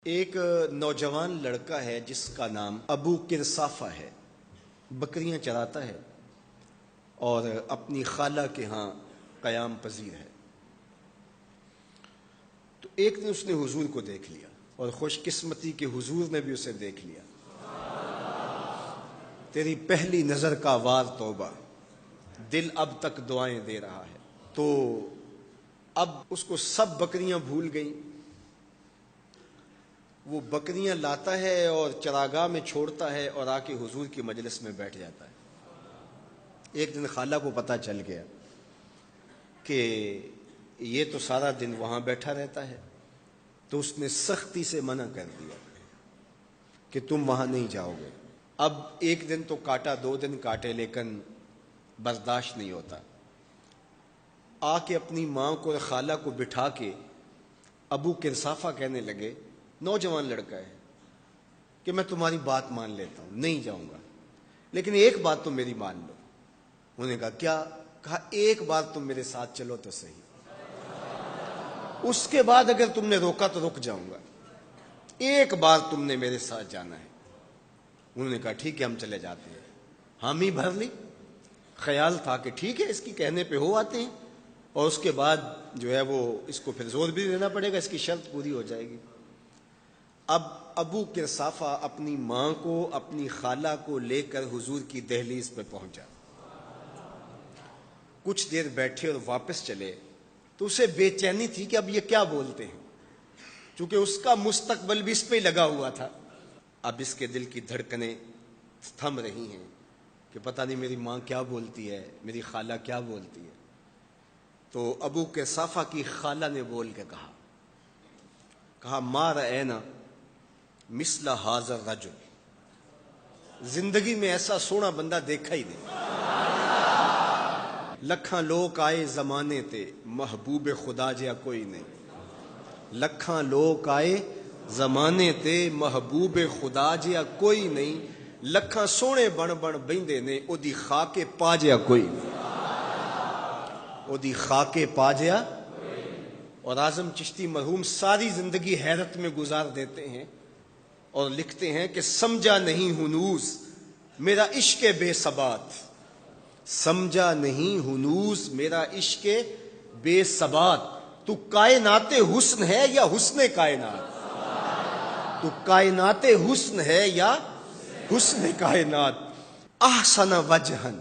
ایک نوجوان لڑکا ہے جس کا نام ابو کرسافہ ہے، بکریاں چراتا ہے اور اپنی خالہ کے ہاں قیام پذیر ہے۔ تو ایک دن اس نے حضور کو دیکھ لیا اور خوش قسمتی کہ حضور نے بھی اسے دیکھ لیا۔ تیری پہلی نظر کا وار توبہ، دل اب تک دعائیں دے رہا ہے۔ تو اب اس کو سب بکریاں بھول گئیں، وہ بکریاں لاتا ہے اور چراگاہ میں چھوڑتا ہے اور آ کے حضور کی مجلس میں بیٹھ جاتا ہے۔ ایک دن خالہ کو پتہ چل گیا کہ یہ تو سارا دن وہاں بیٹھا رہتا ہے، تو اس نے سختی سے منع کر دیا کہ تم وہاں نہیں جاؤ گے۔ اب ایک دن تو کاٹا، 2 دن کاٹے، لیکن برداشت نہیں ہوتا۔ آ کے اپنی ماں کو اور خالہ کو بٹھا کے ابو کرسافہ کہنے لگے، نوجوان لڑکا ہے، کہ میں تمہاری بات مان لیتا ہوں، نہیں جاؤں گا، لیکن ایک بات تم میری مان لو۔ انہوں نے کہا کیا؟ کہا ایک بار تم میرے ساتھ چلو تو صحیح، اس کے بعد اگر تم نے روکا تو رک جاؤں گا، ایک بار تم نے میرے ساتھ جانا ہے۔ انہوں نے کہا ٹھیک ہے، ہم چلے جاتے ہیں۔ حامی بھر لی، خیال تھا کہ ٹھیک ہے، اس کی کہنے پہ ہو آتے ہیں، اور اس کے بعد جو ہے وہ اس کو پھر زور بھی دینا پڑے گا، اس کی شرط پوری ہو جائے گی۔ اب ابو کرسافہ اپنی ماں کو، اپنی خالہ کو لے کر حضور کی دہلیز پہ پہنچا۔ کچھ دیر بیٹھے اور واپس چلے تو اسے بے چینی تھی کہ اب یہ کیا بولتے ہیں، چونکہ اس کا مستقبل بھی اس پہ لگا ہوا تھا۔ اب اس کے دل کی دھڑکنیں تھم رہی ہیں کہ پتہ نہیں میری ماں کیا بولتی ہے، میری خالہ کیا بولتی ہے۔ تو ابو کرسافہ کی خالہ نے بول کے کہا ما رأینا مثل ھذا الرجل، زندگی میں ایسا سونا بندہ دیکھا ہی نہیں۔ لکھاں لوگ آئے زمانے تے، محبوب خدا جیا کوئی نہیں۔ لکھاں لوگ آئے زمانے تے، محبوب خدا جیا کوئی نہیں۔ لکھاں سونے بن بن بیندے نے، او دی خاکے پا جیا کوئی نہیں۔ او دی خاکے پا جیا۔ اور اعظم چشتی مرحوم ساری زندگی حیرت میں گزار دیتے ہیں اور لکھتے ہیں کہ سمجھا نہیں ہنوز میرا عشق بے ثبات، سمجھا نہیں ہنوز میرا عشق بے ثبات، تو کائنات حسن ہے یا حسن کائنات، تو کائنات حسن ہے یا حسن کائنات۔ احسن وجہن،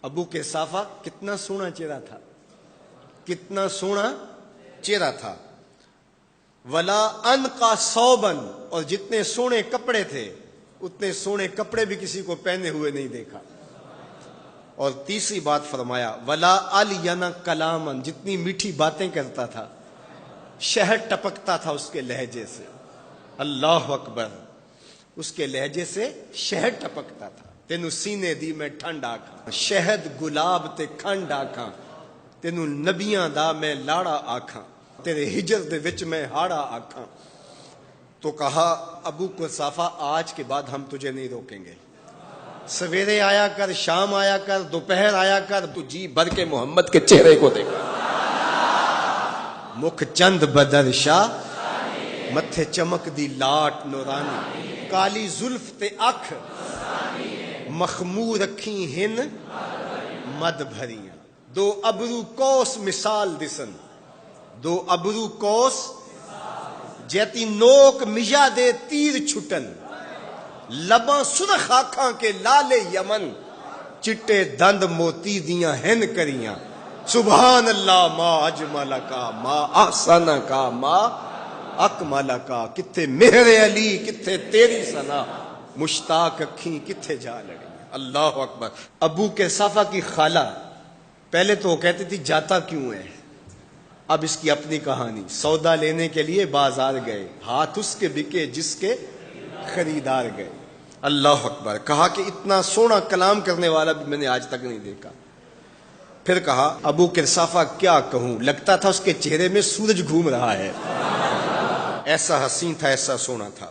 ابو کرسافہ کتنا سونا چہرہ تھا، کتنا سونا چہرہ تھا۔ ولا انقا ثوبن، اور جتنے سونے کپڑے تھے اتنے سونے کپڑے بھی کسی کو پہنے ہوئے نہیں دیکھا۔ اور تیسری بات فرمایا ولا الین کلامن، جتنی میٹھی باتیں کرتا تھا، شہد ٹپکتا تھا اس کے لہجے سے۔ اللہ اکبر، اس کے لہجے سے شہد ٹپکتا تھا۔ تینو سینے دی میں ٹھنڈ آکھاں، شہد گلاب تے کھنڈ آکھاں، تینو نبیاں دا میں لاڑا آکھاں، تیرے ہجر دے وچ میں ہاڑا آکھاں۔ تو کہا ابو کرسافہ آج کے بعد ہم تجھے نہیں روکیں گے، سویرے آیا کر، شام آیا کر، دوپہر آیا کر، تو جی بھر کے محمد کے چہرے کو دیکھا۔ مکھ چند بدر شاہ، متھے چمک دی لاٹ نورانی، کالی زلف تے اکھ، مخمور رکھی ہن مد بھریاں، دو ابرو کوس مثال دسن، دو ابرو کوس جیتی نوک مجا دے تیر چھٹن، لباں سرخ آنکھاں کے لال یمن، چٹے دند موتی دیاں ہن کریاں۔ سبحان اللہ ما اجمل کا، ما احسن کا، ما اکمل کا۔ کتھے مہر علی، کتھے تیری ثنا، مشتاق اکھیں کتھے جا لڑی۔ اللہ اکبر۔ ابو کرسافہ کی خالہ پہلے تو وہ کہتی تھی جاتا کیوں ہے، اب اس کی اپنی کہانی۔ سودا لینے کے لیے بازار گئے، ہاتھ اس کے بکے جس کے خریدار گئے۔ اللہ اکبر۔ کہا کہ اتنا سونا کلام کرنے والا بھی میں نے آج تک نہیں دیکھا۔ پھر کہا ابو کرسافہ کیا کہوں، لگتا تھا اس کے چہرے میں سورج گھوم رہا ہے، ایسا حسین تھا، ایسا سونا تھا۔